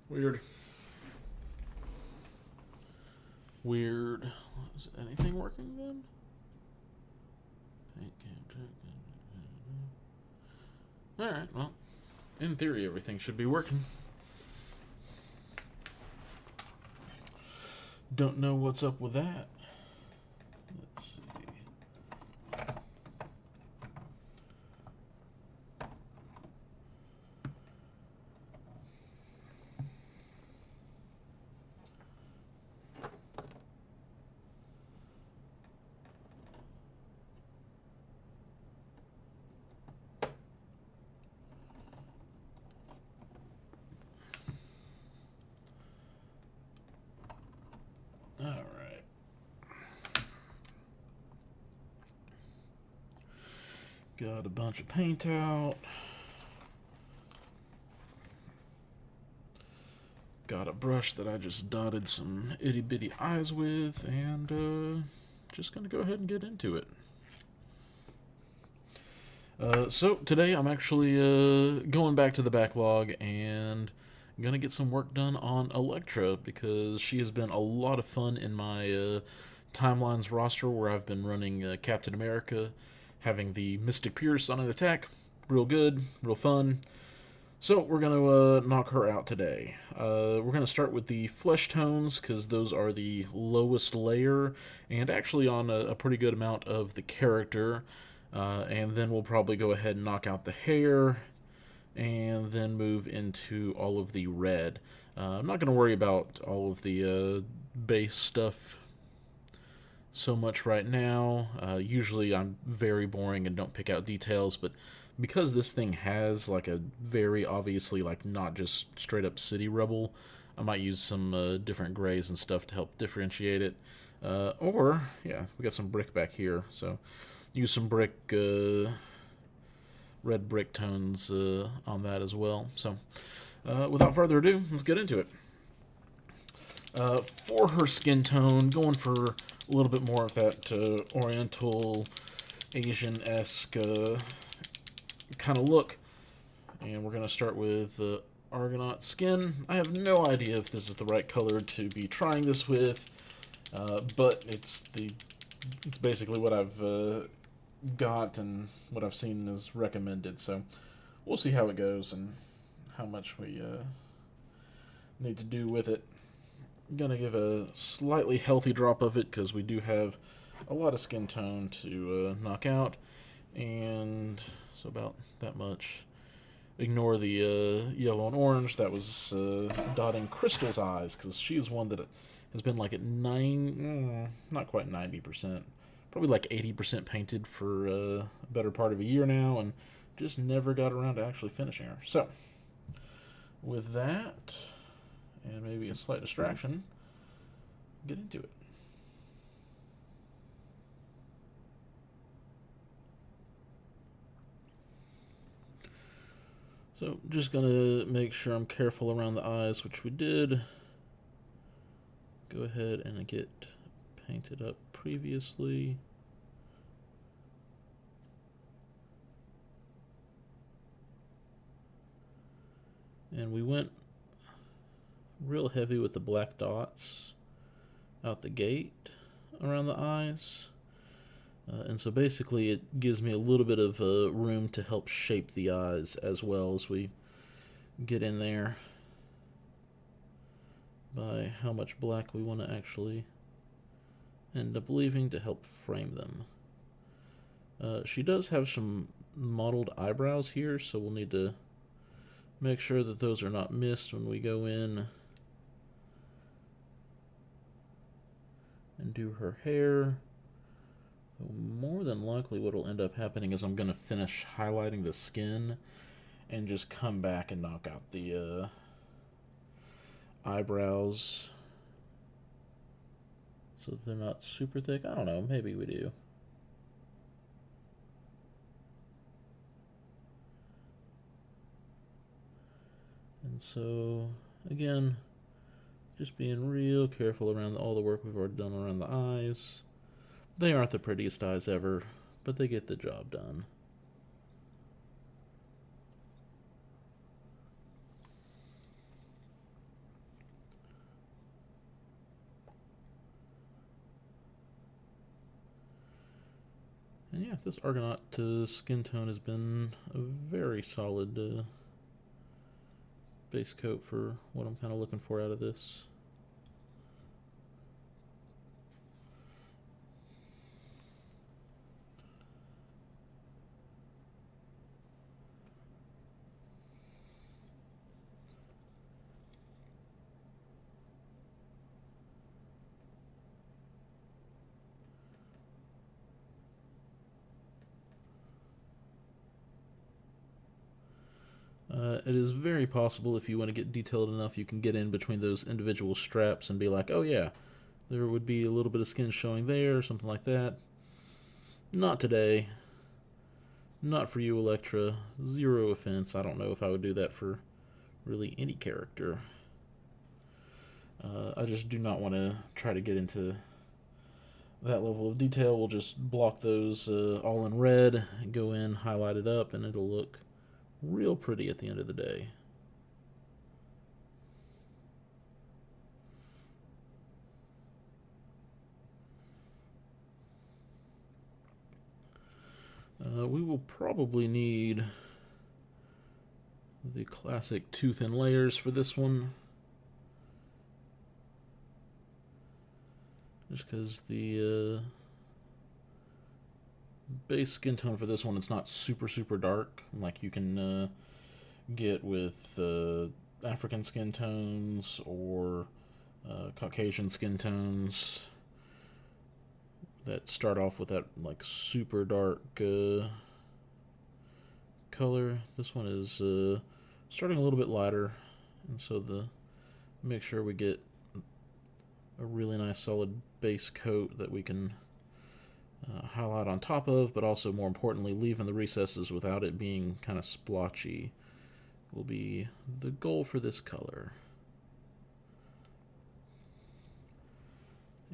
Weird. Weird. Is anything working then? Alright, well, in theory, everything should be working. Don't know what's up with that. Let's see. Alright. Got a bunch of paint out. Got a brush that I just dotted some itty bitty eyes with, and just gonna go ahead and get into it. So today I'm actually going back to the backlog and gonna get some work done on Elektra because she has been a lot of fun in my Timelines roster where I've been running Captain America, having the Mystic Pierce on an attack. Real good, real fun. So we're going to knock her out today. We're going to start with the flesh tones because those are the lowest layer and actually on a pretty good amount of the character. And then we'll probably go ahead and knock out the hair and then move into all of the red. I'm not going to worry about all of the base stuff so much right now. Usually I'm very boring and don't pick out details, but because this thing has like a very obviously like not just straight up city rebel, I might use some different grays and stuff to help differentiate it. Or yeah, we got some brick back here, so use some brick, red brick tones on that as well. So without further ado, let's get into it. For her skin tone, going for a little bit more of that Oriental, Asian-esque kind of look. And we're going to start with Argonaut skin. I have no idea if this is the right color to be trying this with, but it's basically what I've got and what I've seen is recommended. So we'll see how it goes and how much we need to do with it. I'm going to give a slightly healthy drop of it because we do have a lot of skin tone to knock out, and so about that much. Ignore the yellow and orange. That was dotting Crystal's eyes because she's one that has been like at not quite 90%, probably like 80% painted for a better part of a year now, and just never got around to actually finishing her. So with that, and maybe a slight distraction, get into it. So just gonna make sure I'm careful around the eyes, which we did. Go ahead and get painted up previously. And we went real heavy with the black dots out the gate around the eyes. And so basically it gives me a little bit of room to help shape the eyes as well as we get in there. by how much black we want to actually end up leaving to help frame them. She does have some modeled eyebrows here, so we'll need to make sure that those are not missed when we go in and do her hair. More than likely what will end up happening is I'm going to finish highlighting the skin and just come back and knock out the eyebrows so that they're not super thick. I don't know, maybe we do. And so, again, just being real careful around all the work we've already done around the eyes. They aren't the prettiest eyes ever, but they get the job done. And yeah, this Argonaut skin tone has been a very solid base coat for what I'm kind of looking for out of this. It is very possible, if you want to get detailed enough, you can get in between those individual straps and be like, oh yeah, there would be a little bit of skin showing there, or something like that. Not today. Not for you, Elektra. Zero offense. I don't know if I would do that for really any character. I just do not want to try to get into that level of detail. We'll just block those all in red, go in, highlight it up, and it'll look real pretty at the end of the day. We will probably need the classic 2 thin layers for this one. Just because the base skin tone for this one, it's not super dark like you can get with African skin tones or Caucasian skin tones that start off with that like super dark color. This one is starting a little bit lighter, and so make sure we get a really nice solid base coat that we can highlight on top of, but also more importantly leaving the recesses without it being kind of splotchy will be the goal for this color.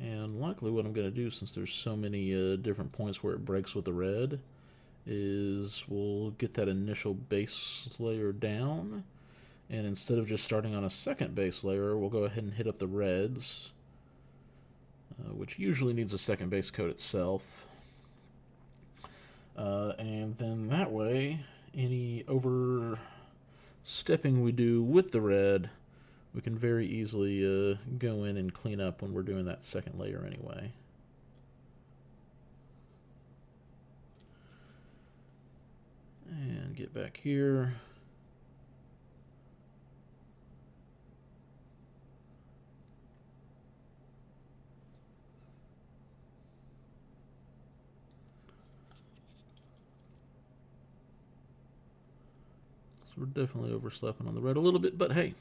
And likely what I'm going to do, since there's so many different points where it breaks with the red, is we'll get that initial base layer down, and instead of just starting on a second base layer, we'll go ahead and hit up the reds, which usually needs a second base coat itself. And then that way, any overstepping we do with the red, we can very easily go in and clean up when we're doing that second layer anyway. And get back here. So we're definitely overslapping on the red a little bit, but hey,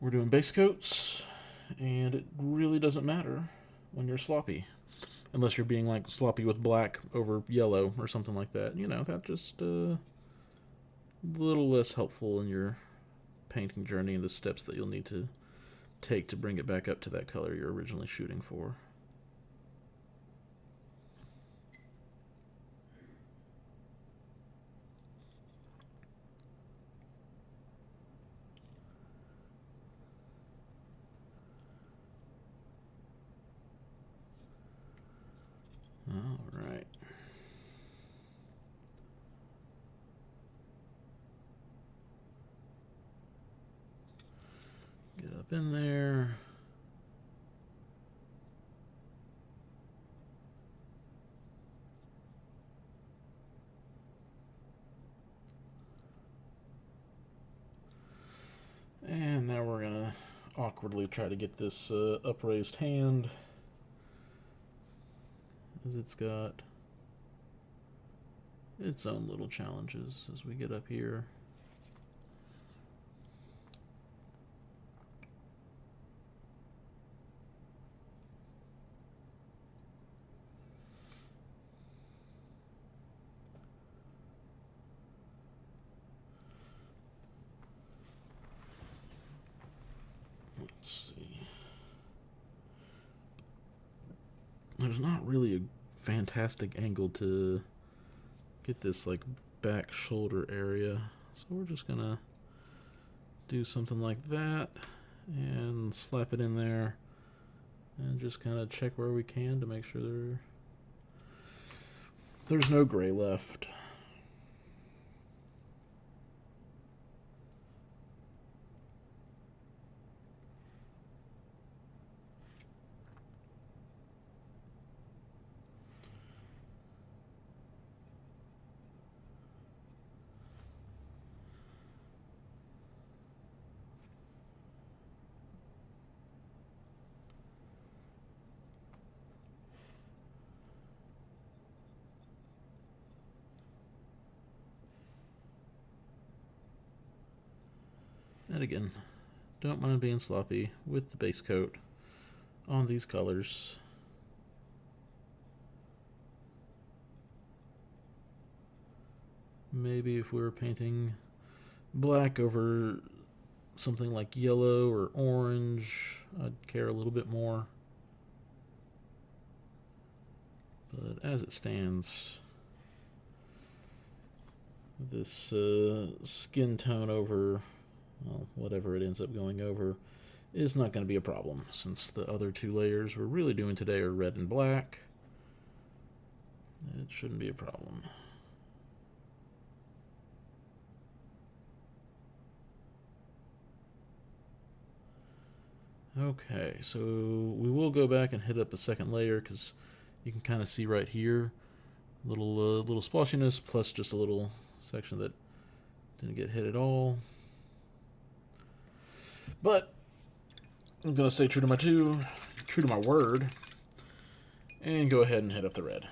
we're doing base coats, and it really doesn't matter when you're sloppy. Unless you're being like sloppy with black over yellow or something like that. You know, that's just a little less helpful in your painting journey and the steps that you'll need to take to bring it back up to that color you're originally shooting for. Alright. Get up in there. And now we're going to awkwardly try to get this upraised hand, as it's got its own little challenges as we get up here. Let's see. There's not really a fantastic angle to get this like back shoulder area, so we're just gonna do something like that and slap it in there and just kind of check where we can to make sure there's no gray left. And again, don't mind being sloppy with the base coat on these colors. Maybe if we were painting black over something like yellow or orange, I'd care a little bit more. But as it stands, this skin tone over, well, whatever it ends up going over, is not going to be a problem, since the other two layers we're really doing today are red and black. It shouldn't be a problem. Okay, so we will go back and hit up a second layer, because you can kind of see right here little splotchiness plus just a little section that didn't get hit at all. But I'm gonna stay true to my word, and go ahead and hit up the red.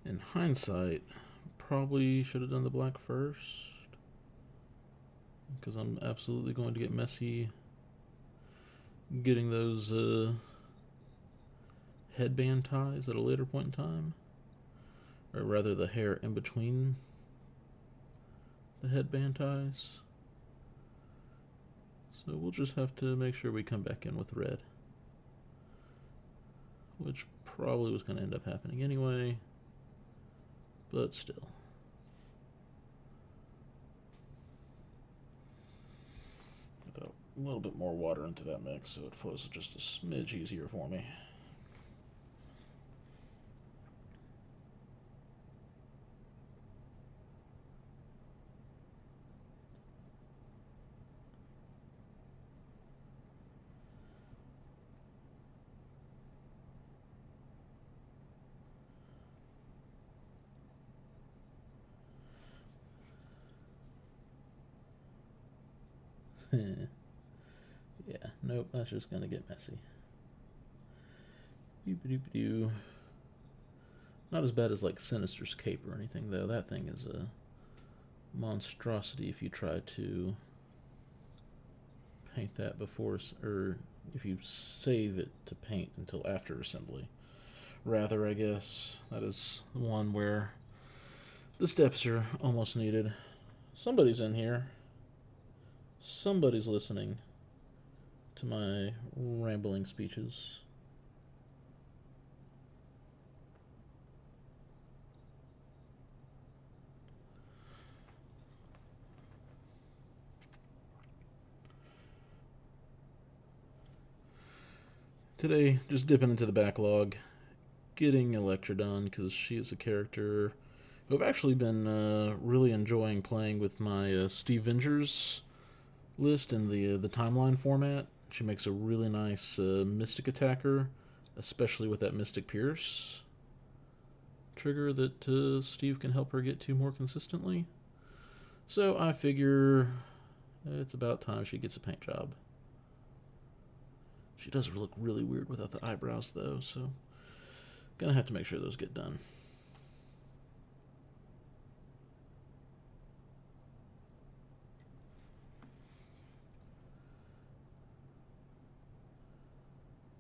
In hindsight, probably should have done the black first, because I'm absolutely going to get messy getting those headband ties at a later point in time, or rather the hair in between the headband ties. So we'll just have to make sure we come back in with red, which probably was going to end up happening anyway, but still. Put a little bit more water into that mix so it flows just a smidge easier for me. Yeah, nope, that's just gonna get messy. Doop-a-doop-a-doo. Not as bad as like Sinister's cape or anything, though. That thing is a monstrosity if you try to paint that before, or if you save it to paint until after assembly. Rather, I guess, that is one where the steps are almost needed. Somebody's in here. Somebody's listening to my rambling speeches. Today, just dipping into the backlog, getting Elektra done, because she is a character who I've actually been really enjoying playing with my Steve Vengers list in the timeline format. She makes a really nice Mystic attacker, especially with that Mystic Pierce trigger that Steve can help her get to more consistently. So I figure it's about time she gets a paint job. She does look really weird without the eyebrows, though, so gonna have to make sure those get done.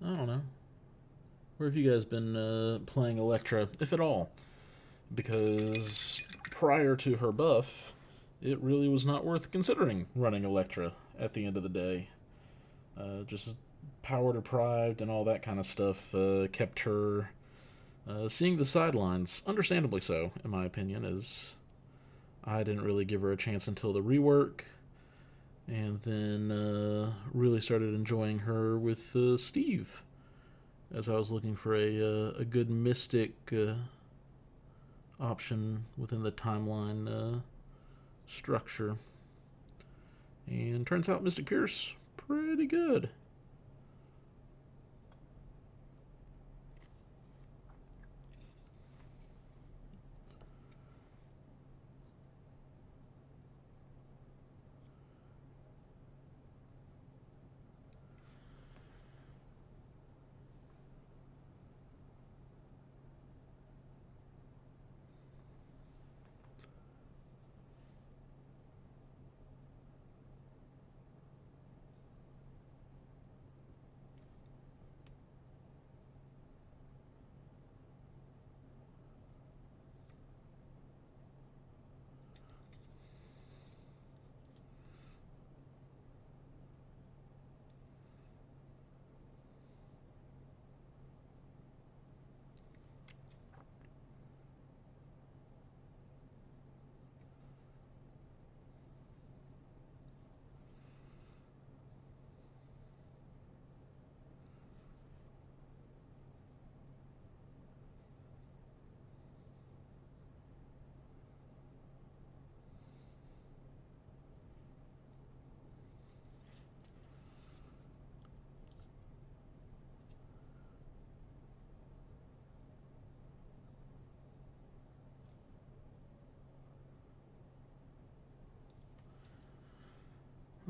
I don't know. Where have you guys been playing Elektra, if at all? Because prior to her buff, it really was not worth considering running Elektra at the end of the day. Just power deprived and all that kind of stuff kept her seeing the sidelines, understandably so, in my opinion, as I didn't really give her a chance until the rework, and then really started enjoying her with Steve, as I was looking for a good Mystic option within the timeline structure. And turns out Mystic Pierce, pretty good.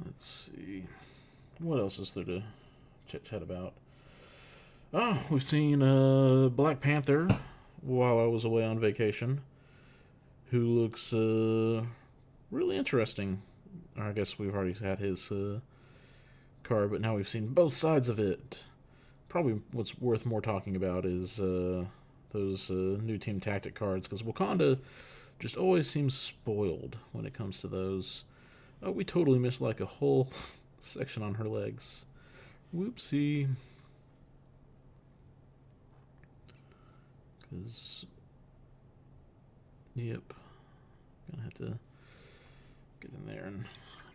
Let's see. What else is there to chit-chat about? Oh, we've seen Black Panther while I was away on vacation, who looks really interesting. I guess we've already had his card, but now we've seen both sides of it. Probably what's worth more talking about is those new team tactic cards, because Wakanda just always seems spoiled when it comes to those. Oh, we totally missed like a whole section on her legs. Whoopsie. Because, yep, gonna have to get in there and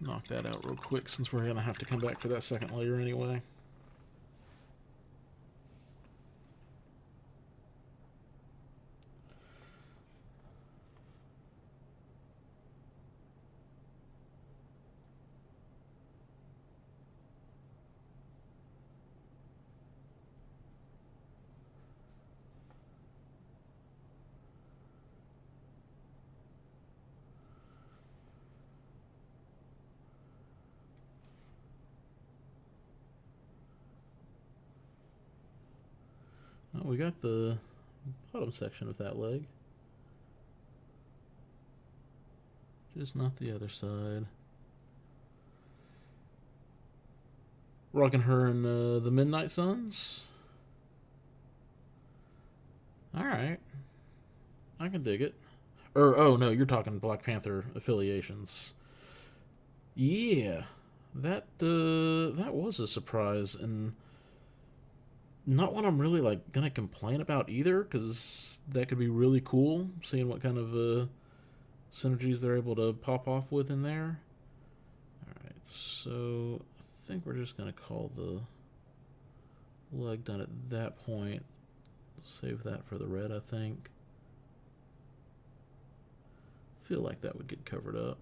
knock that out real quick, since we're gonna have to come back for that second layer anyway. Oh, we got the bottom section of that leg. Just not the other side. Rocking her in the Midnight Suns. Alright. I can dig it. Oh no, you're talking Black Panther affiliations. Yeah. That was a surprise, and not one I'm really like gonna complain about either, because that could be really cool, seeing what kind of synergies they're able to pop off with in there. Alright, so I think we're just gonna call the leg done at that point. Save that for the red, I think. Feel like that would get covered up.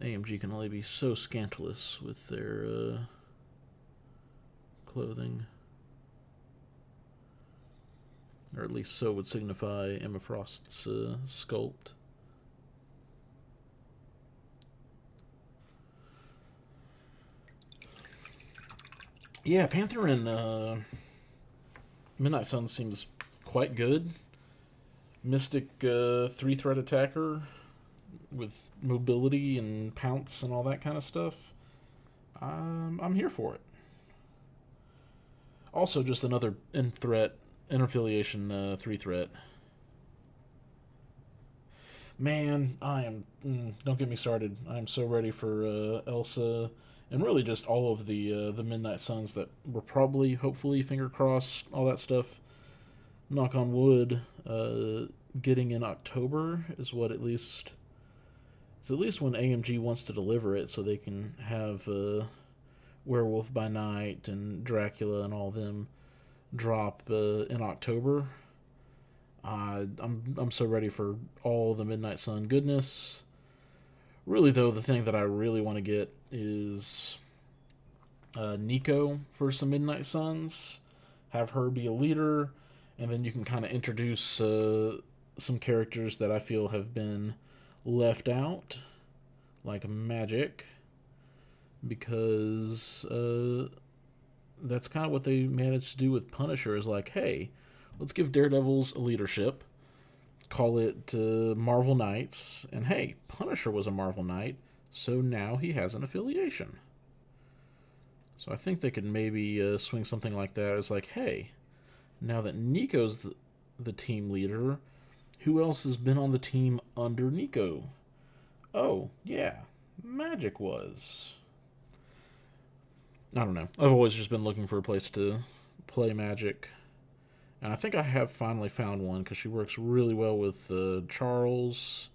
AMG can only be so scandalous with their clothing. Or at least so would signify Emma Frost's sculpt. Yeah, Panther and Midnight Sun seems quite good. Mystic 3-threat attacker with mobility and pounce and all that kind of stuff. I'm here for it. Also, just another in-affiliation 3-threat. Man, I am. Don't get me started. I am so ready for Elsa, and really just all of the Midnight Suns that were probably, hopefully, finger crossed, all that stuff. Knock on wood. Getting in October is what at least. It's at least when AMG wants to deliver it, so they can have Werewolf by Night and Dracula and all them drop in October. I'm so ready for all the Midnight Sun goodness. Really, though, the thing that I really want to get is Nico for some Midnight Suns. Have her be a leader, and then you can kind of introduce some characters that I feel have been left out, like Magic, because that's kind of what they managed to do with Punisher, is like, hey, let's give Daredevils a leadership, call it Marvel Knights, and hey, Punisher was a Marvel Knight, so now he has an affiliation. So I think they could maybe swing something like that as like, hey, now that Nico's the team leader, who else has been on the team under Nico? Oh, yeah, Magic was. I don't know. I've always just been looking for a place to play Magic. And I think I have finally found one, because she works really well with Charles.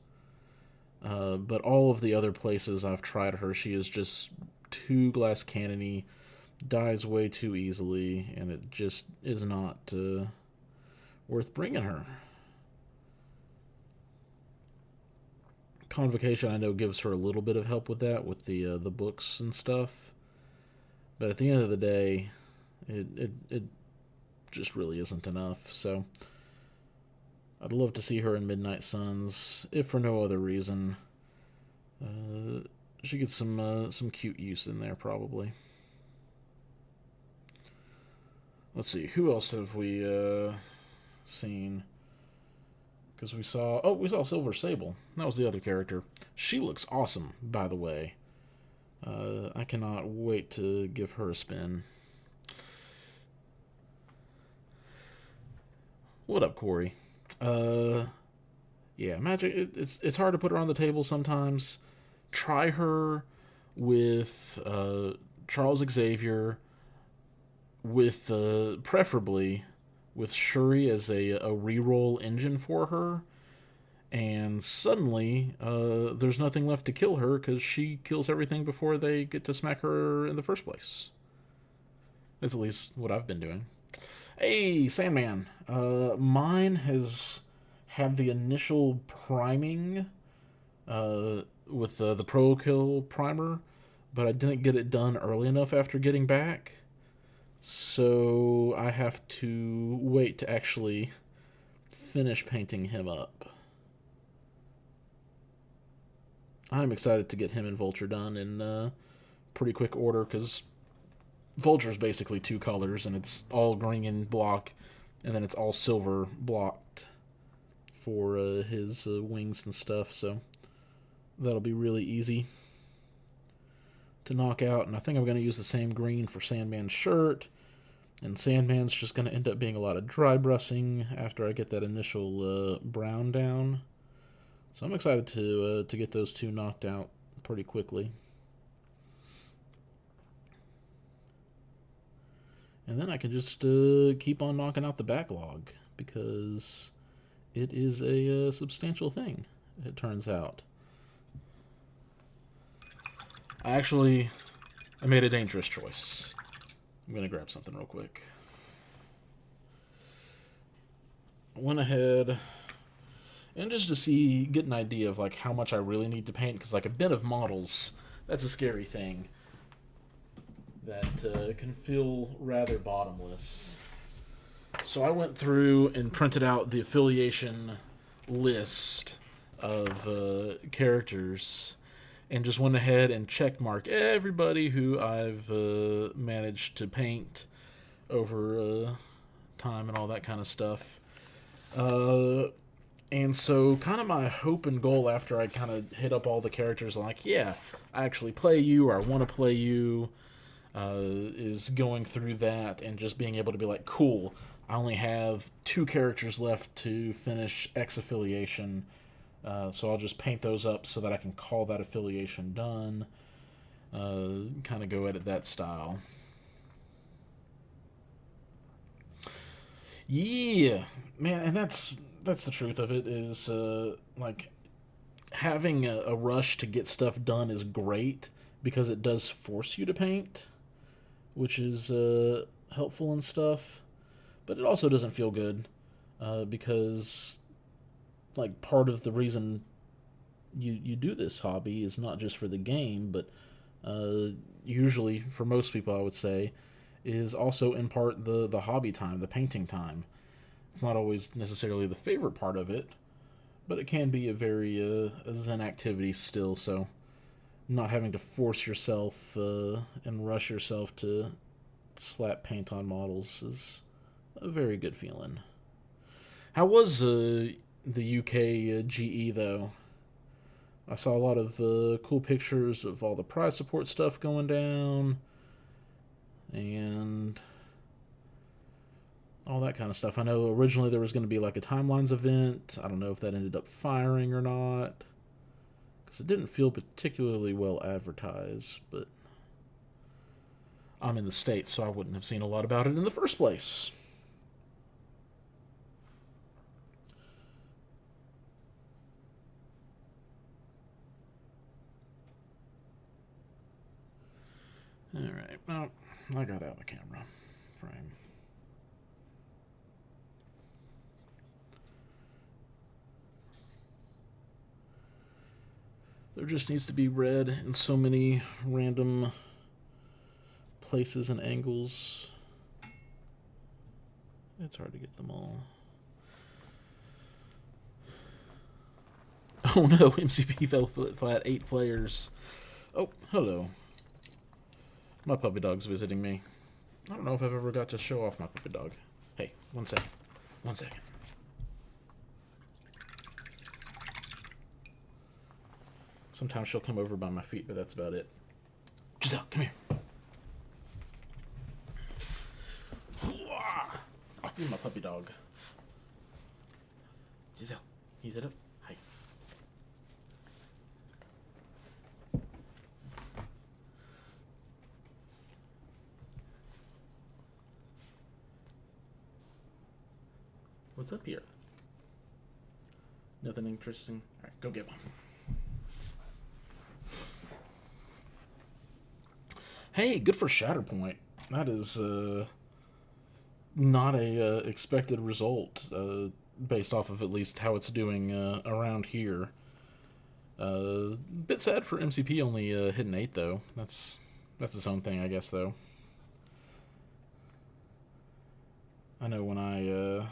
But all of the other places I've tried her, she is just too glass cannony, dies way too easily, and it just is not worth bringing her. Convocation, I know, gives her a little bit of help with that, with the books and stuff. But at the end of the day, it just really isn't enough. So I'd love to see her in Midnight Suns, if for no other reason. She gets some cute use in there, probably. Let's see, who else have we seen? Because we saw Silver Sable. That was the other character. She looks awesome, by the way. I cannot wait to give her a spin. What up, Corey? Yeah, Magic. It's hard to put her on the table sometimes. Try her with Charles Xavier, with preferably with Shuri as a reroll engine for her, and suddenly there's nothing left to kill her, because she kills everything before they get to smack her in the first place. That's at least what I've been doing. Hey, Sandman. Mine has had the initial priming with the Pro Kill primer, but I didn't get it done early enough after getting back. So I have to wait to actually finish painting him up. I'm excited to get him and Vulture done in pretty quick order, because Vulture's basically two colors, and it's all green and block and then it's all silver blocked for his wings and stuff, so that'll be really easy to knock out. And I think I'm going to use the same green for Sandman's shirt, and Sandman's just going to end up being a lot of dry brushing after I get that initial brown down. So I'm excited to get those two knocked out pretty quickly. And then I can just keep on knocking out the backlog, because it is a substantial thing, it turns out. I made a dangerous choice. I'm going to grab something real quick. I went ahead, and just to get an idea of like how much I really need to paint, because like a bit of models, that's a scary thing that can feel rather bottomless. So I went through and printed out the affiliation list of characters, and just went ahead and checkmark everybody who I've managed to paint over time and all that kind of stuff. And so kind of my hope and goal after I kind of hit up all the characters, like, yeah, I actually play you, or I want to play you, is going through that and just being able to be like, cool, I only have 2 characters left to finish X affiliation, so I'll just paint those up so that I can call that affiliation done. Kind of go at it that style. Yeah, man, and that's the truth of it, is like having a rush to get stuff done is great, because it does force you to paint, which is helpful and stuff. But it also doesn't feel good, because like part of the reason you do this hobby is not just for the game, but usually for most people, I would say, is also in part the hobby time, the painting time. It's not always necessarily the favorite part of it, but it can be a very a zen activity still. So not having to force yourself and rush yourself to slap paint on models is a very good feeling. How was the UK GE though? I saw a lot of cool pictures of all the prize support stuff going down, and all that kind of stuff. I know originally there was going to be like a Timelines event. I don't know if that ended up firing or not, because it didn't feel particularly well advertised, but I'm in the States, so I wouldn't have seen a lot about it in the first place. Alright, well, I got out of the camera frame. There just needs to be red in so many random places and angles. It's hard to get them all. Oh no, MCP fell flat, 8 players. Oh, hello. My puppy dog's visiting me. I don't know if I've ever got to show off my puppy dog. Hey, 1 second. 1 second. Sometimes she'll come over by my feet, but that's about it. Giselle, come here. You're my puppy dog. Giselle, can you sit up? Hi. What's up here? Nothing interesting? Alright, go get one. Hey, good for Shatterpoint. That is not a expected result, based off of at least how it's doing around here. Bit sad for MCP only hitting 8 though. That's its own thing, I guess, though. I know when I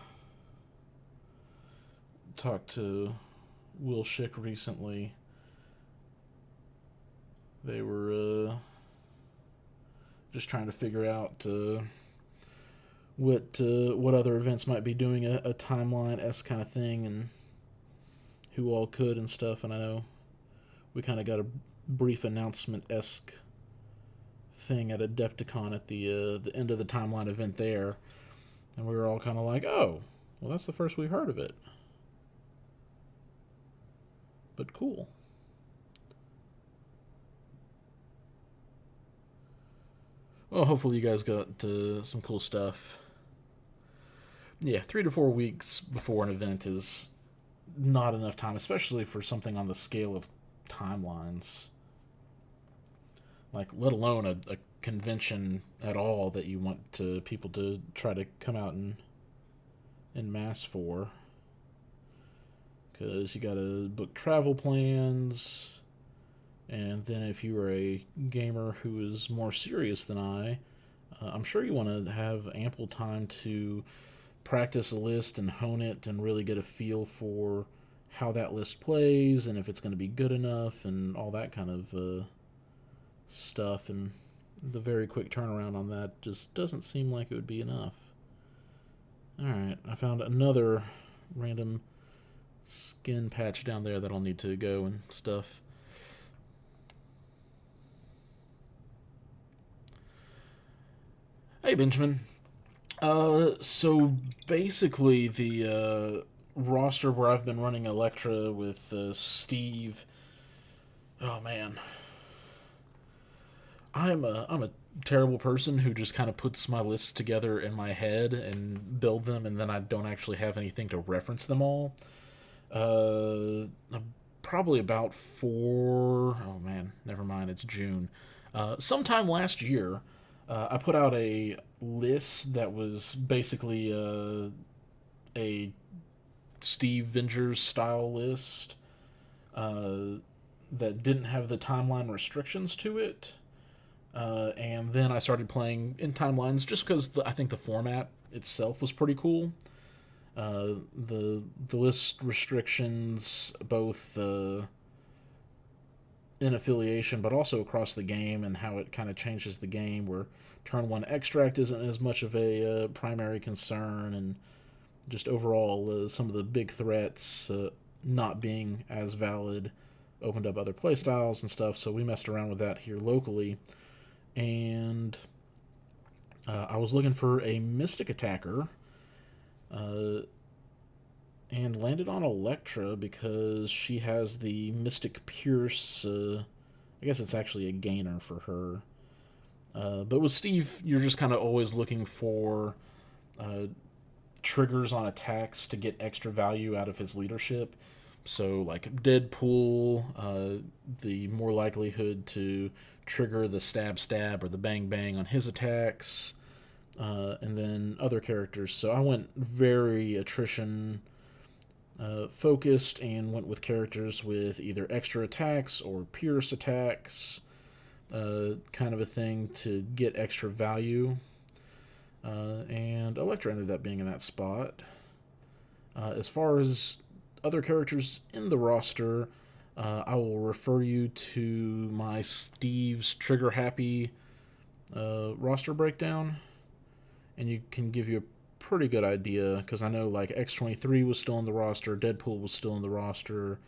talked to Will Schick recently, they were... just trying to figure out what other events might be doing a timeline-esque kind of thing, and who all could and stuff. And I know we kind of got a brief announcement-esque thing at Adepticon at the end of the timeline event there, and we were all kind of like, oh, well, that's the first we've heard of it. But cool. Well, hopefully you guys got some cool stuff. Yeah, 3 to 4 weeks before an event is not enough time, especially for something on the scale of timelines. Like, let alone a convention at all that you want people to try to come out in mass for. Because you gotta book travel plans, and then if you are a gamer who is more serious than I'm sure you want to have ample time to practice a list and hone it and really get a feel for how that list plays and if it's going to be good enough and all that kind of stuff. And the very quick turnaround on that just doesn't seem like it would be enough. Alright, I found another random skin patch down there that I'll need to go and stuff. Hey, Benjamin. So basically, the roster where I've been running Elektra with Steve. Oh man, I'm a terrible person who just kind of puts my lists together in my head and build them, and then I don't actually have anything to reference them all. Probably about four. Oh man, never mind. It's June. Sometime last year, I put out a list that was basically a Steve Vengers style list that didn't have the timeline restrictions to it. And then I started playing in timelines just because I think the format itself was pretty cool. The list restrictions, both in affiliation, but also across the game, and how it kind of changes the game, where turn one extract isn't as much of a primary concern, and just overall some of the big threats not being as valid opened up other playstyles and stuff. So we messed around with that here locally, and I was looking for a mystic attacker. And landed on Elektra because she has the Mystic Pierce. I guess it's actually a gainer for her. But with Steve, you're just kind of always looking for triggers on attacks to get extra value out of his leadership. So, like Deadpool, the more likelihood to trigger the stab or the bang on his attacks. And then other characters. So I went very attrition focused and went with characters with either extra attacks or pierce attacks, kind of a thing to get extra value. And Elektra ended up being in that spot. As far as other characters in the roster, I will refer you to my Steve's Trigger Happy roster breakdown, and you can give you a pretty good idea, because I know like X-23 was still in the roster, Deadpool was still in the roster,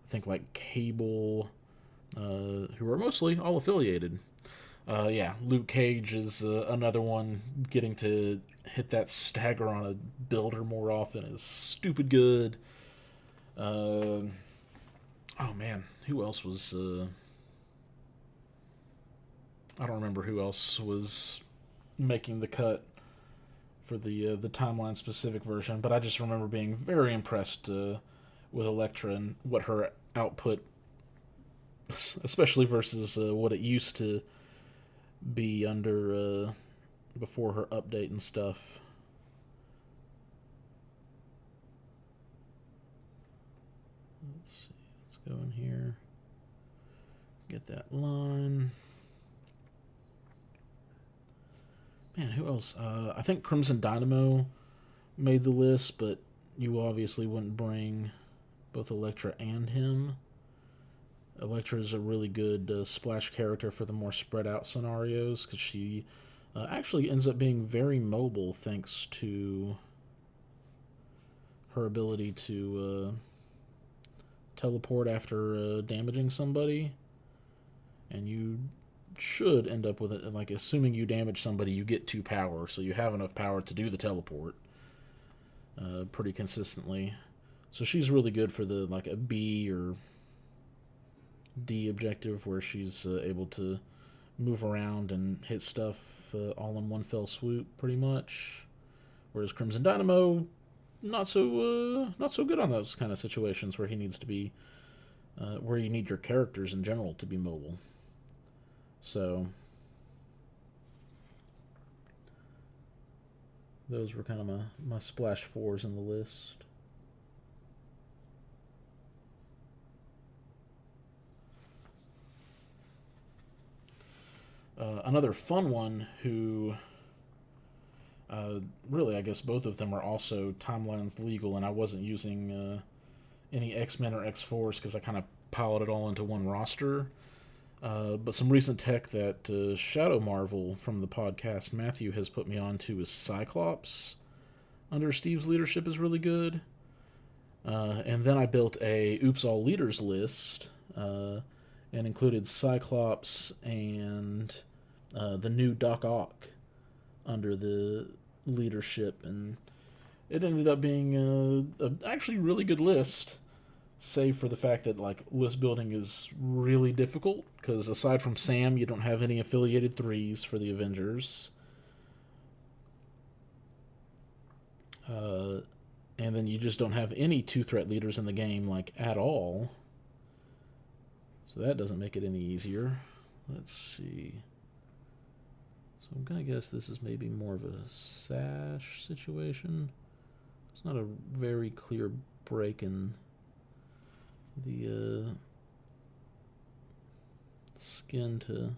I think like Cable, who are mostly all affiliated. Yeah, Luke Cage is another one. Getting to hit that stagger on a builder more often is stupid good. Oh man, who else was... I don't remember who else was making the cut for the timeline specific version, but I just remember being very impressed with Elektra and what her output, especially versus what it used to be under before her update and stuff. Let's see, let's go in here, get that line. Man, who else? I think Crimson Dynamo made the list, but you obviously wouldn't bring both Elektra and him. Elektra is a really good splash character for the more spread out scenarios, because she actually ends up being very mobile thanks to her ability to teleport after damaging somebody. And you should end up with it, like, assuming you damage somebody, you get 2 power, so you have enough power to do the teleport pretty consistently. So she's really good for the, like, a B or D objective where she's able to move around and hit stuff all in one fell swoop, pretty much. Whereas Crimson Dynamo, not so good on those kind of situations where he needs to be, where you need your characters in general to be mobile. So those were kind of my splash 4s in the list. Another fun one who, really, I guess both of them are also timelines legal, and I wasn't using any X-Men or X-Force because I kind of piled it all into one roster. But some recent tech that Shadow Marvel from the podcast Matthew has put me on to is Cyclops. Under Steve's leadership is really good. And then I built a Oops All Leaders list and included Cyclops and the new Doc Ock under the leadership, and it ended up being a actually really good list, save for the fact that, like, list building is really difficult because aside from Sam, you don't have any affiliated 3s for the Avengers. And then you just don't have any 2-threat leaders in the game, like, at all. So that doesn't make it any easier. Let's see. So I'm going to guess this is maybe more of a sash situation. It's not a very clear break in the skin to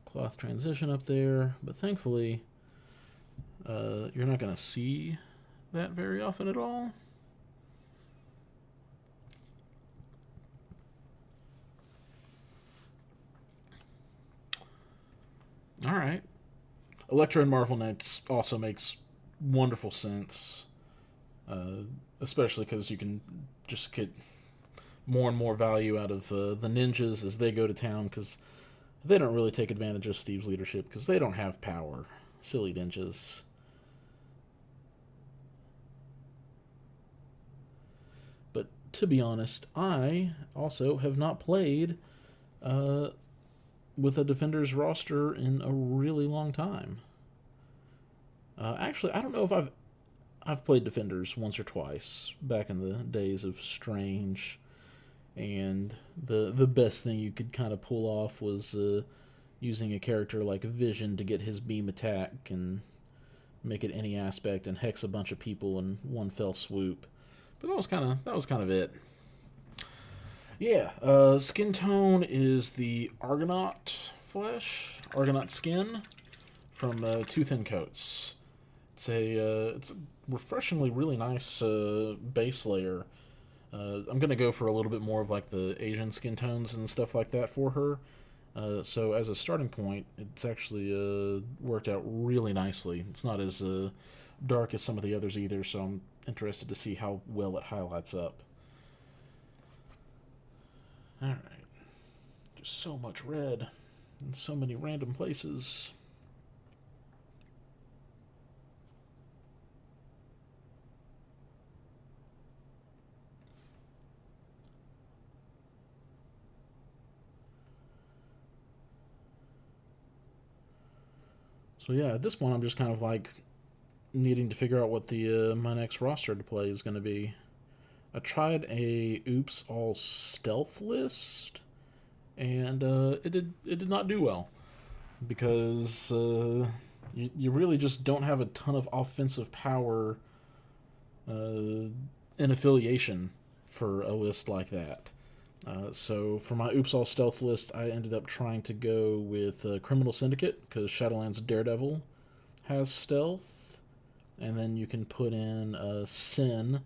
cloth transition up there, but thankfully you're not going to see that very often at all. All right. Elektra and Marvel Knights also makes wonderful sense, especially because you can just get more and more value out of the ninjas as they go to town, because they don't really take advantage of Steve's leadership because they don't have power. Silly ninjas. But to be honest, I also have not played with a Defenders roster in a really long time. Actually, I don't know if I've played Defenders once or twice back in the days of Strange, and the best thing you could kind of pull off was using a character like Vision to get his beam attack and make it any aspect and hex a bunch of people in one fell swoop. But that was kind of it. Yeah, skin tone is the Argonaut flesh, Argonaut skin from Tooth and Coats. It's a refreshingly really nice base layer. I'm gonna go for a little bit more of like the Asian skin tones and stuff like that for her. So as a starting point, it's actually worked out really nicely. It's not as dark as some of the others either, so I'm interested to see how well it highlights up. Alright. Just so much red in so many random places. So yeah, at this point I'm just kind of like needing to figure out what the my next roster to play is going to be. I tried a Oops All Stealth list, and it did not do well because you really just don't have a ton of offensive power in affiliation for a list like that. So for my Oops All Stealth list, I ended up trying to go with Criminal Syndicate because Shadowlands Daredevil has stealth, and then you can put in Sin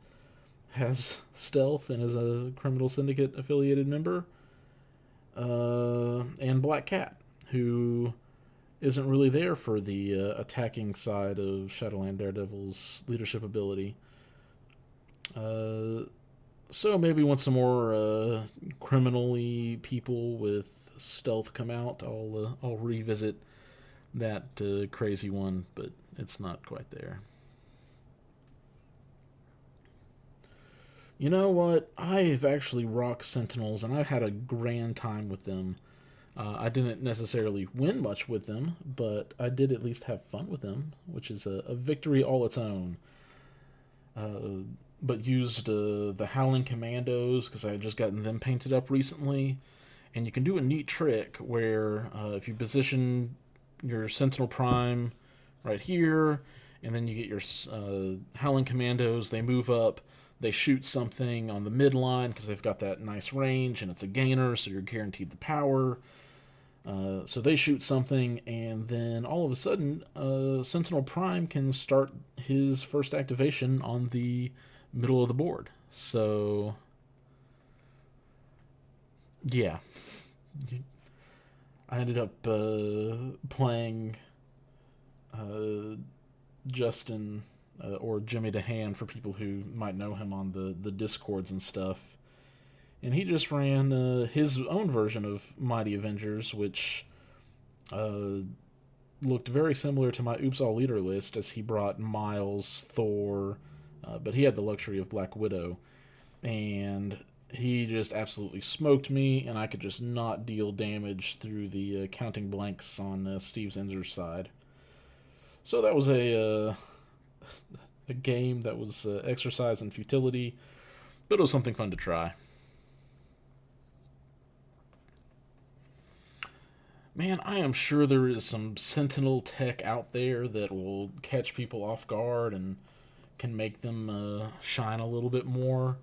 has stealth and is a Criminal Syndicate affiliated member, and Black Cat, who isn't really there for the attacking side of Shadowland Daredevil's leadership ability. So maybe once some more criminally people with stealth come out, I'll revisit that crazy one, but it's not quite there. You know what? I've actually rocked Sentinels, and I've had a grand time with them. I didn't necessarily win much with them, but I did at least have fun with them, which is a victory all its own. But used the Howling Commandos because I had just gotten them painted up recently. And you can do a neat trick where if you position your Sentinel Prime right here, and then you get your Howling Commandos, they move up, they shoot something on the midline because they've got that nice range, and it's a gainer, so you're guaranteed the power. So they shoot something, and then all of a sudden, Sentinel Prime can start his first activation on the middle of the board. So, yeah. I ended up playing Justin or Jimmy DeHaan for people who might know him on the Discords and stuff. And he just ran his own version of Mighty Avengers, which looked very similar to my Oops All Leader list, as he brought Miles, Thor, but he had the luxury of Black Widow. And he just absolutely smoked me, and I could just not deal damage through the counting blanks on Steve Zinser's side. So that was a game that was exercise in futility, but it was something fun to try. Man, I am sure there is some Sentinel tech out there that will catch people off guard and can make them shine a little bit more.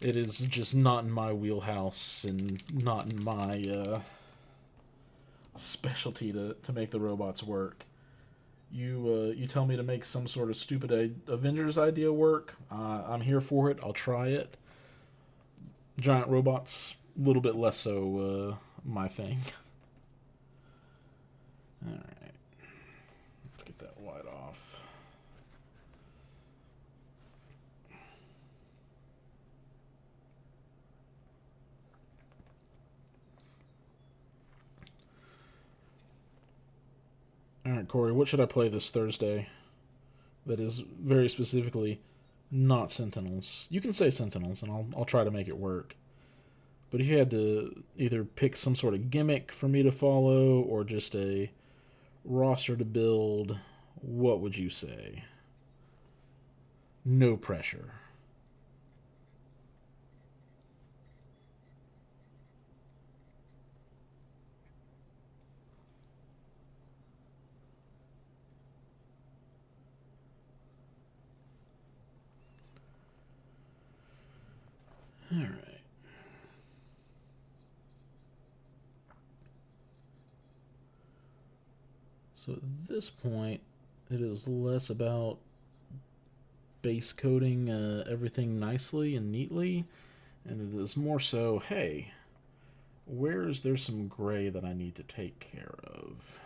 It is just not in my wheelhouse and not in my specialty to make the robots work. You tell me to make some sort of stupid Avengers idea work. I'm here for it. I'll try it. Giant robots, a little bit less so my thing. Alright. Let's get that white off. Alright, Corey, what should I play this Thursday that is very specifically not Sentinels? You can say Sentinels, and I'll try to make it work. But if you had to either pick some sort of gimmick for me to follow or just a roster to build, what would you say? No pressure. All right. So at this point, it is less about base coding everything nicely and neatly, and it is more so, hey, where is there some gray that I need to take care of?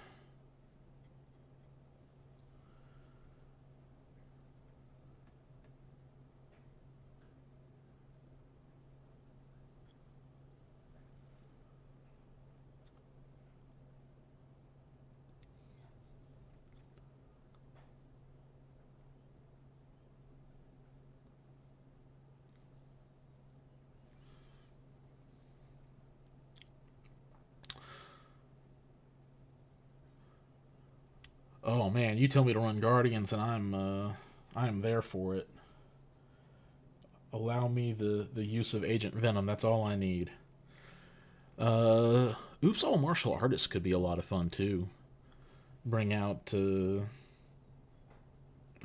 Oh man, you tell me to run Guardians, and I am there for it. Allow me the use of Agent Venom. That's all I need. Oops, all martial artists could be a lot of fun too. Bring out, I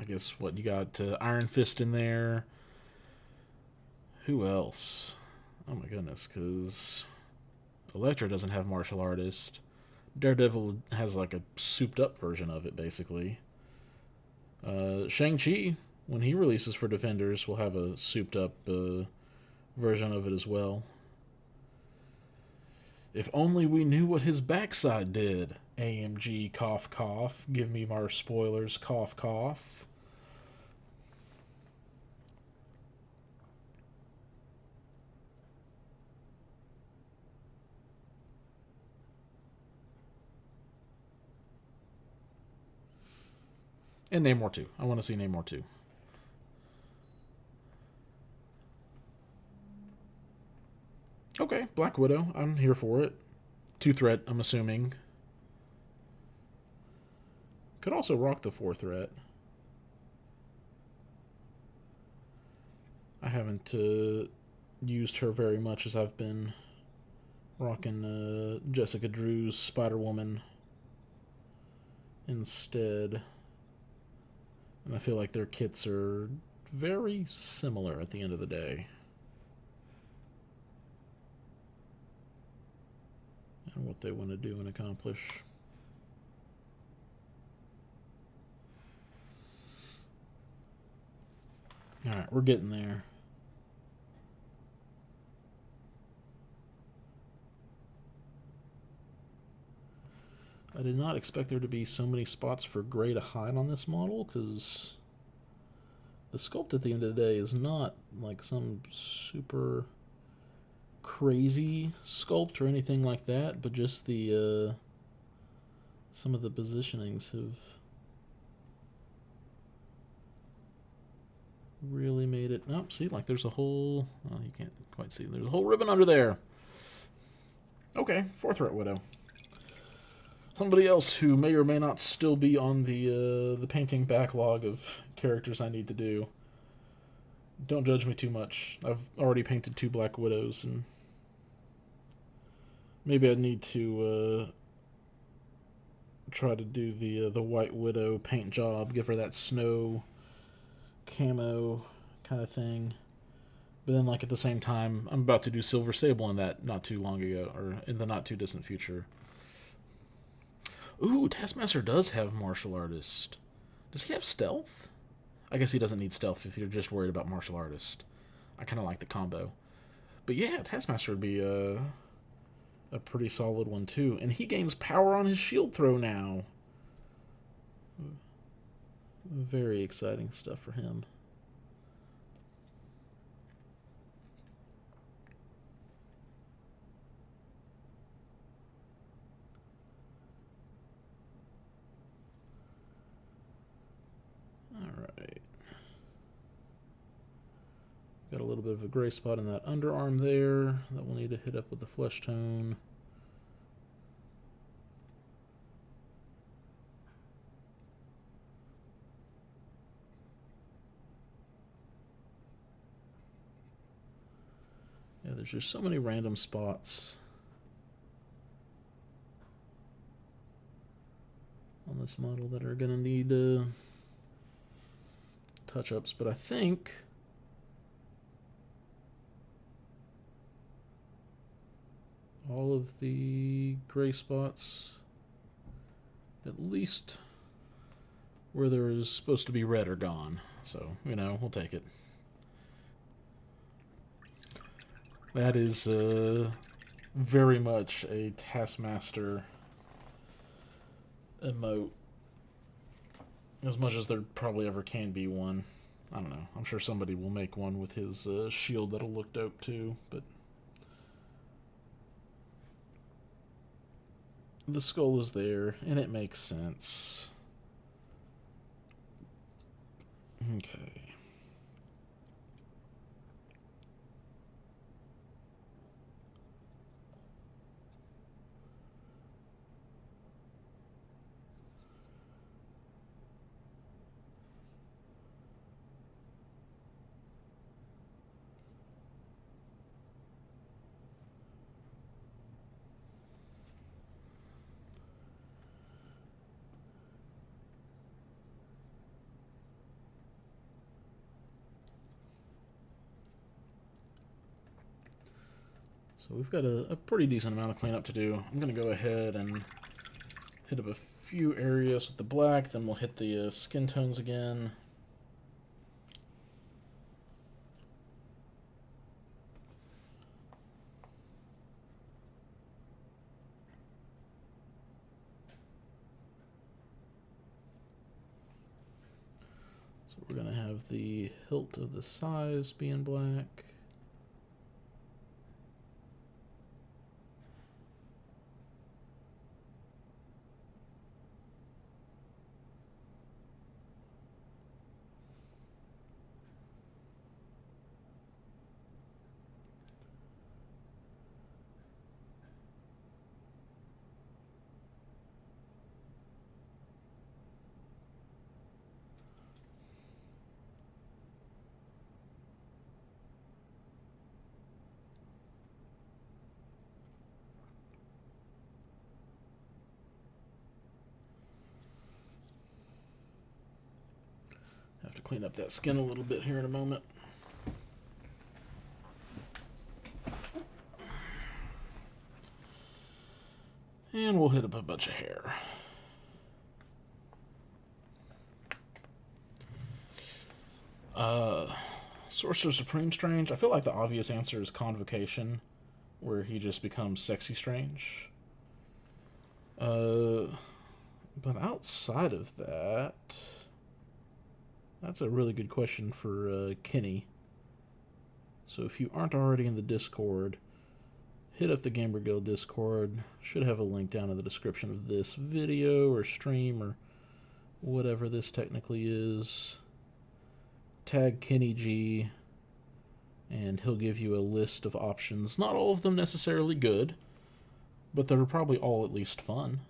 guess what you got, Iron Fist in there. Who else? Oh my goodness, because Elektra doesn't have martial artist. Daredevil has like a souped up version of it, basically. Shang-Chi, when he releases for Defenders, will have a souped up version of it as well. If only we knew what his backside did. AMG cough cough. Give me more spoilers cough cough. And Namor 2. I want to see Namor 2. Okay, Black Widow. I'm here for it. 2-threat, I'm assuming. Could also rock the 4-threat. I haven't used her very much as I've been rocking Jessica Drew's Spider-Woman instead. And I feel like their kits are very similar at the end of the day. And what they want to do and accomplish. Alright, we're getting there. I did not expect there to be so many spots for gray to hide on this model, because the sculpt at the end of the day is not like some super crazy sculpt or anything like that, but just the some of the positionings have really made it. Oh, see, like there's a whole, well, you can't quite see, there's a whole ribbon under there. Okay, 4-threat Widow. Somebody else who may or may not still be on the painting backlog of characters I need to do. Don't judge me too much. I've already painted 2 Black Widows, and maybe I need to try to do the White Widow paint job, give her that snow camo kind of thing. But then, like, at the same time, I'm about to do Silver Sable in that not too long ago, or in the not too distant future. Ooh, Taskmaster does have martial artist. Does he have stealth? I guess he doesn't need stealth if you're just worried about martial artist. I kind of like the combo. But yeah, Taskmaster would be a pretty solid one too. And he gains power on his shield throw now. Very exciting stuff for him. Alright. Got a little bit of a gray spot in that underarm there that we'll need to hit up with the flesh tone. Yeah, there's just so many random spots on this model that are going to need touch-ups, but I think all of the gray spots, at least where there is supposed to be red, are gone. So, you know, we'll take it. That is very much a Taskmaster emote. As much as there probably ever can be one. I don't know. I'm sure somebody will make one with his shield that'll look dope too, but the skull is there, and it makes sense. Okay. So we've got a pretty decent amount of cleanup to do. I'm going to go ahead and hit up a few areas with the black, then we'll hit the skin tones again. have the hilt of the size being black. Have to clean up that skin a little bit here in a moment. And we'll hit up a bunch of hair. Sorcerer Supreme Strange. I feel like the obvious answer is Convocation, where he just becomes Sexy Strange. But outside of that, that's a really good question for Kenny. So if you aren't already in the Discord, hit up the Gamer Guild Discord. Should have a link down in the description of this video or stream or whatever this technically is. Tag Kenny G, and he'll give you a list of options. Not all of them necessarily good, but they're probably all at least fun.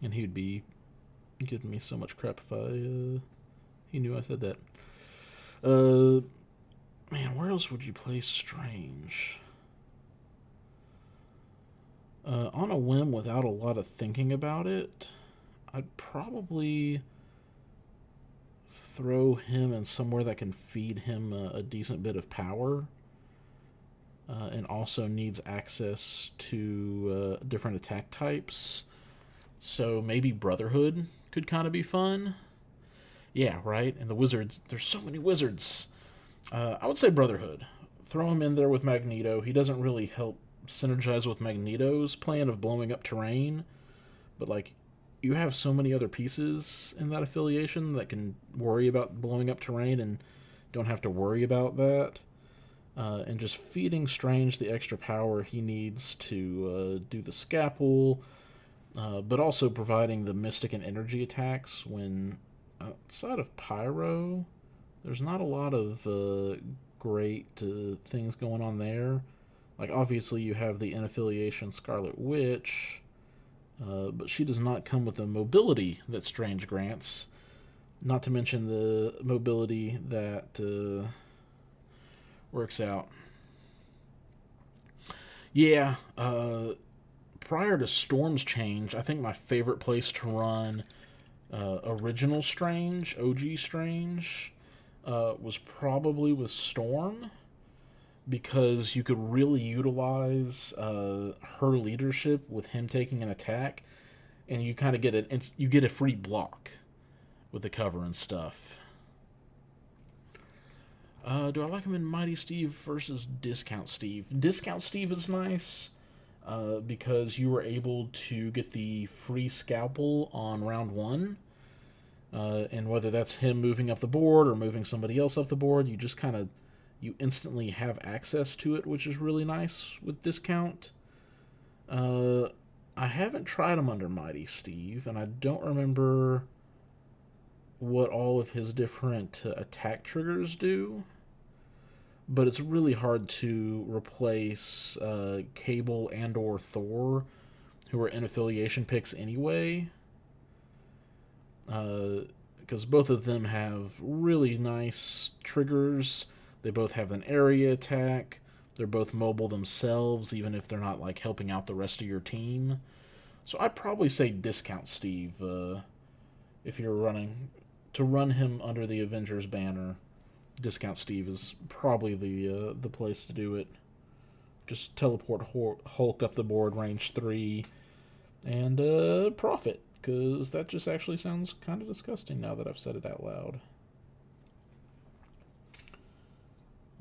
And he'd be giving me so much crap if he knew I said that. Man, where else would you play Strange? On a whim, without a lot of thinking about it, I'd probably throw him in somewhere that can feed him a decent bit of power, and also needs access to different attack types. So maybe Brotherhood could kind of be fun. Yeah, right? And the wizards, there's so many wizards. I would say Brotherhood. Throw him in there with Magneto. He doesn't really help synergize with Magneto's plan of blowing up terrain, but like, you have so many other pieces in that affiliation that can worry about blowing up terrain and don't have to worry about that. And just feeding Strange the extra power he needs to do the scalpel, but also providing the mystic and energy attacks when outside of Pyro, there's not a lot of great things going on there. Like, obviously you have the in-affiliation Scarlet Witch, but she does not come with the mobility that Strange grants. Not to mention the mobility that works out. Yeah, prior to Storm's change, I think my favorite place to run original Strange, OG Strange, was probably with Storm, because you could really utilize her leadership with him taking an attack, and you kind of get a free block with the cover and stuff. Do I like him in Mighty Steve versus Discount Steve? Discount Steve is nice because you were able to get the free scalpel on round 1. And whether that's him moving up the board or moving somebody else up the board, you just kind of, you instantly have access to it, which is really nice with Discount. I haven't tried him under Mighty Steve, and I don't remember what all of his different attack triggers do, but it's really hard to replace Cable and or Thor, who are in affiliation picks anyway, because both of them have really nice triggers. They both have an area attack. They're both mobile themselves, even if they're not like helping out the rest of your team. So I'd probably say Discount Steve if you're run him under the Avengers banner. Discount Steve is probably the place to do it. Just teleport Hulk up the board, range 3, and profit, because that just actually sounds kind of disgusting now that I've said it out loud.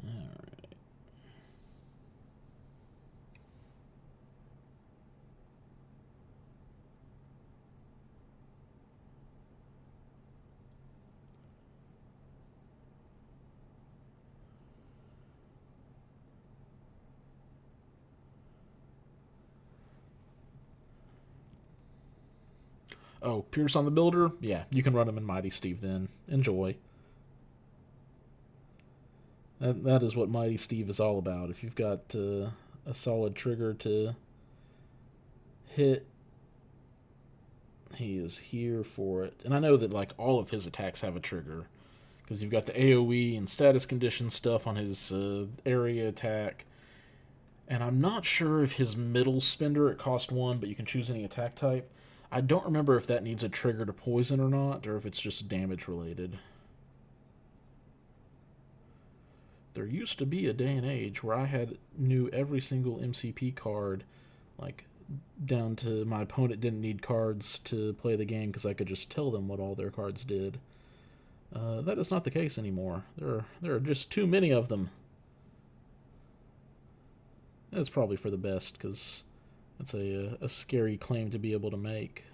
Alright. Oh, Pierce on the Builder? Yeah, you can run him in Mighty Steve then. Enjoy. That is what Mighty Steve is all about. If you've got a solid trigger to hit, he is here for it. And I know that like all of his attacks have a trigger, because you've got the AoE and status condition stuff on his area attack. And I'm not sure if his middle spender, it cost 1, but you can choose any attack type. I don't remember if that needs a trigger to poison or not, or if it's just damage related. There used to be a day and age where I knew every single MCP card, like down to my opponent didn't need cards to play the game because I could just tell them what all their cards did. That is not the case anymore. There are just too many of them. That's probably for the best, because that's a scary claim to be able to make.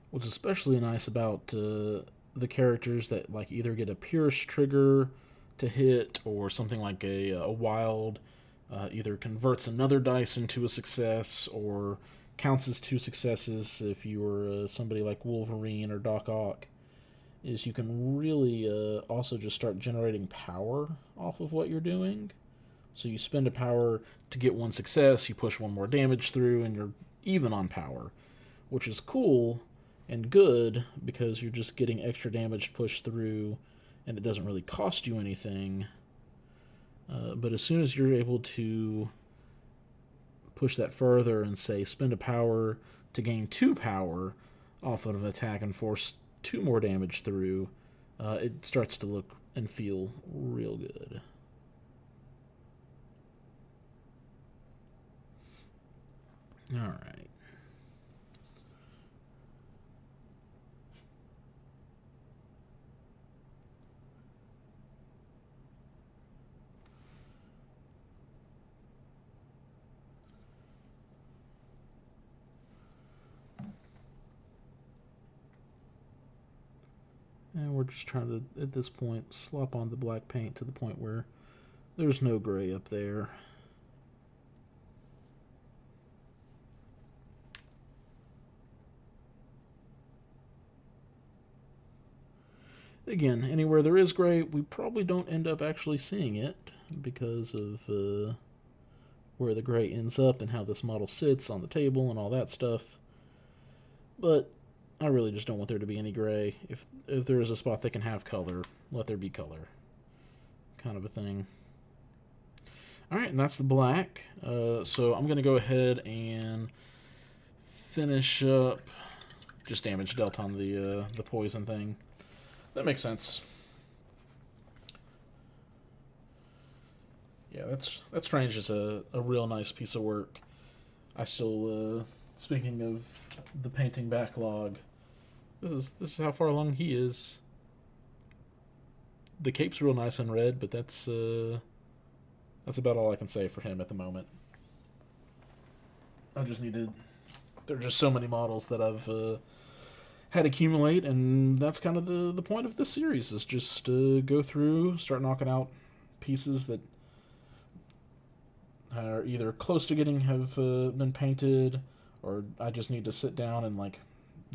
What's especially nice about the characters that like either get a Pierce trigger to hit, or something like a wild either converts another dice into a success, or counts as 2 successes if you were somebody like Wolverine or Doc Ock, is you can really also just start generating power off of what you're doing. So you spend a power to get 1 success, you push 1 more damage through, and you're even on power, which is cool and good because you're just getting extra damage pushed through, and it doesn't really cost you anything. But as soon as you're able to push that further and say spend a power to gain 2 power off of an attack and force 2 more damage through, it starts to look and feel real good. Alright. And we're just trying to, at this point, slop on the black paint to the point where there's no gray up there. Again, anywhere there is gray, we probably don't end up actually seeing it because of where the gray ends up and how this model sits on the table and all that stuff. But I really just don't want there to be any gray. If there is a spot that can have color, let there be color. Kind of a thing. Alright, and that's the black. So I'm going to go ahead and finish up. Just damage dealt on the poison thing. That makes sense. Yeah, that's Strange is a real nice piece of work. I still, speaking of the painting backlog, this is how far along he is. The cape's real nice and red, but that's about all I can say for him at the moment. I just need to. There are just so many models that I've had accumulate, and that's kind of the point of this series, is just go through, start knocking out pieces that are either close to have been painted, or I just need to sit down and like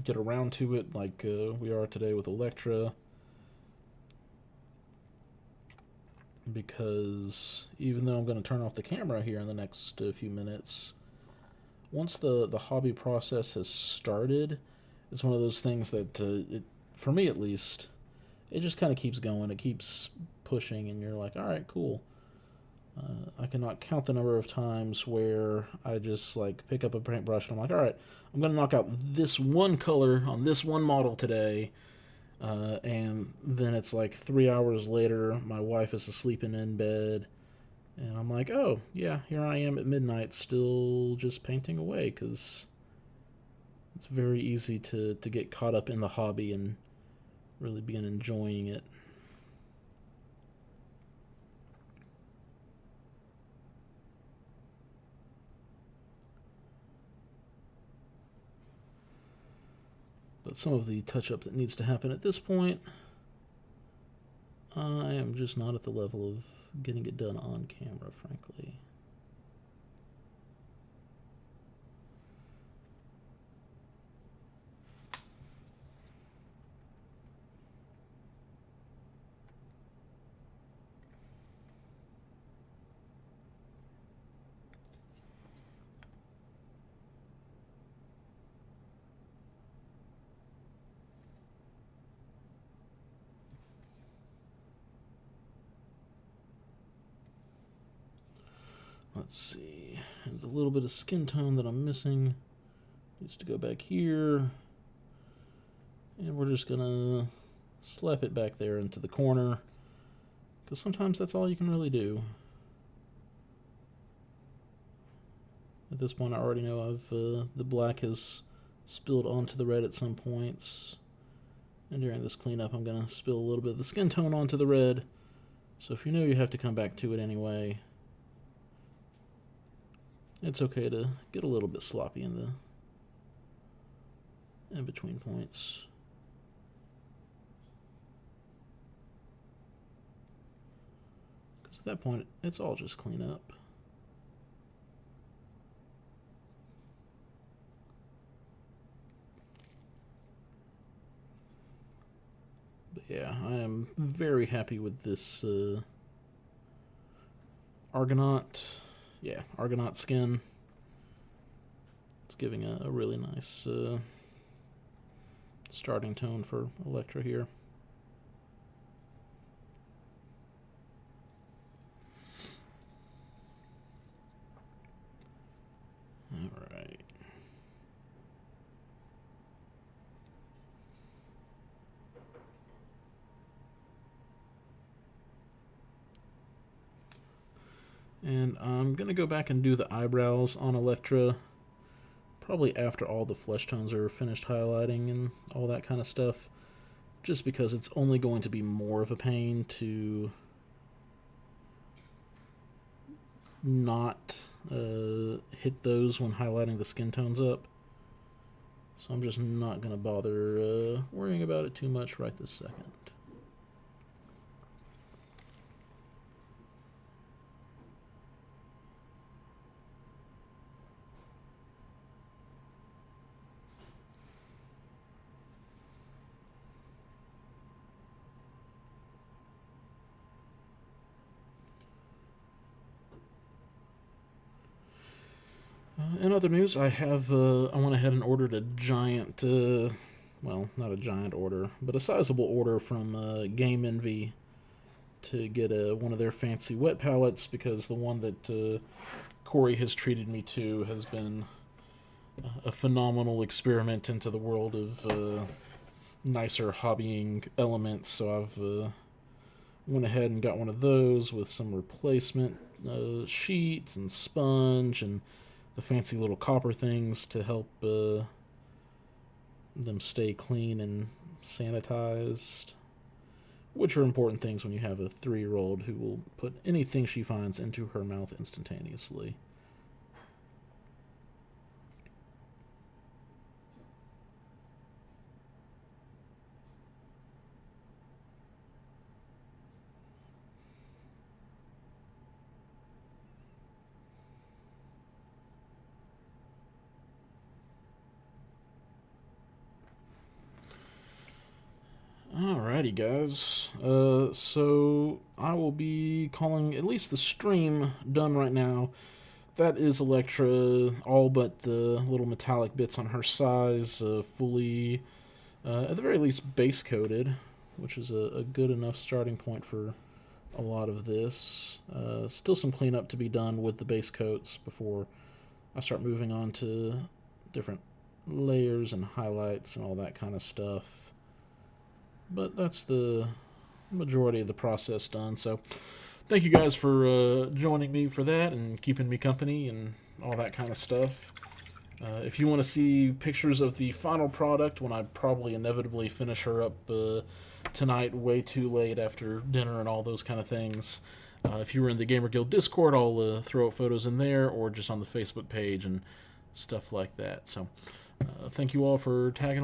get around to it, like we are today with Elektra. Because even though I'm going to turn off the camera here in the next few minutes, once the hobby process has started, it's one of those things that, for me at least, it just kind of keeps going. It keeps pushing, and you're like, all right, cool. I cannot count the number of times where I just like pick up a paintbrush and I'm like, all right, I'm going to knock out this one color on this one model today. And then it's like 3 hours later, my wife is asleep and in bed, and I'm like, oh, yeah, here I am at midnight still just painting away, because it's very easy to get caught up in the hobby and really begin enjoying it. But with some of the touch-up that needs to happen at this point, I am just not at the level of getting it done on camera, frankly. Let's see, and the little bit of skin tone that I'm missing needs to go back here, and we're just gonna slap it back there into the corner, because sometimes that's all you can really do. At this point I already know the black has spilled onto the red at some points, and during this cleanup I'm gonna spill a little bit of the skin tone onto the red, so if you know you have to come back to it anyway, it's okay to get a little bit sloppy in the in-between points. Because at that point, it's all just clean up. But yeah, I am very happy with this Argonaut. Yeah, Argonaut skin. It's giving a really nice starting tone for Elektra here. Alright. And I'm going to go back and do the eyebrows on Elektra, probably after all the flesh tones are finished highlighting and all that kind of stuff, just because it's only going to be more of a pain to not hit those when highlighting the skin tones up. So I'm just not going to bother worrying about it too much right this second. In other news, I went ahead and ordered a giant, well, not a giant order, but a sizable order from Game Envy to get one of their fancy wet palettes, because the one that Corey has treated me to has been a phenomenal experiment into the world of nicer hobbying elements. So I've went ahead and got one of those with some replacement sheets and sponge and the fancy little copper things to help them stay clean and sanitized, which are important things when you have a 3-year-old who will put anything she finds into her mouth instantaneously. Alrighty, guys. So I will be calling at least the stream done right now. That is Elektra, all but the little metallic bits on her size, fully, at the very least, base coated, which is a good enough starting point for a lot of this. Still some cleanup to be done with the base coats before I start moving on to different layers and highlights and all that kind of stuff. But that's the majority of the process done. So thank you guys for joining me for that and keeping me company and all that kind of stuff. If you want to see pictures of the final product when I probably inevitably finish her up tonight way too late after dinner and all those kind of things, if you were in the Gamer Guild Discord, I'll throw out photos in there, or just on the Facebook page and stuff like that. So thank you all for tagging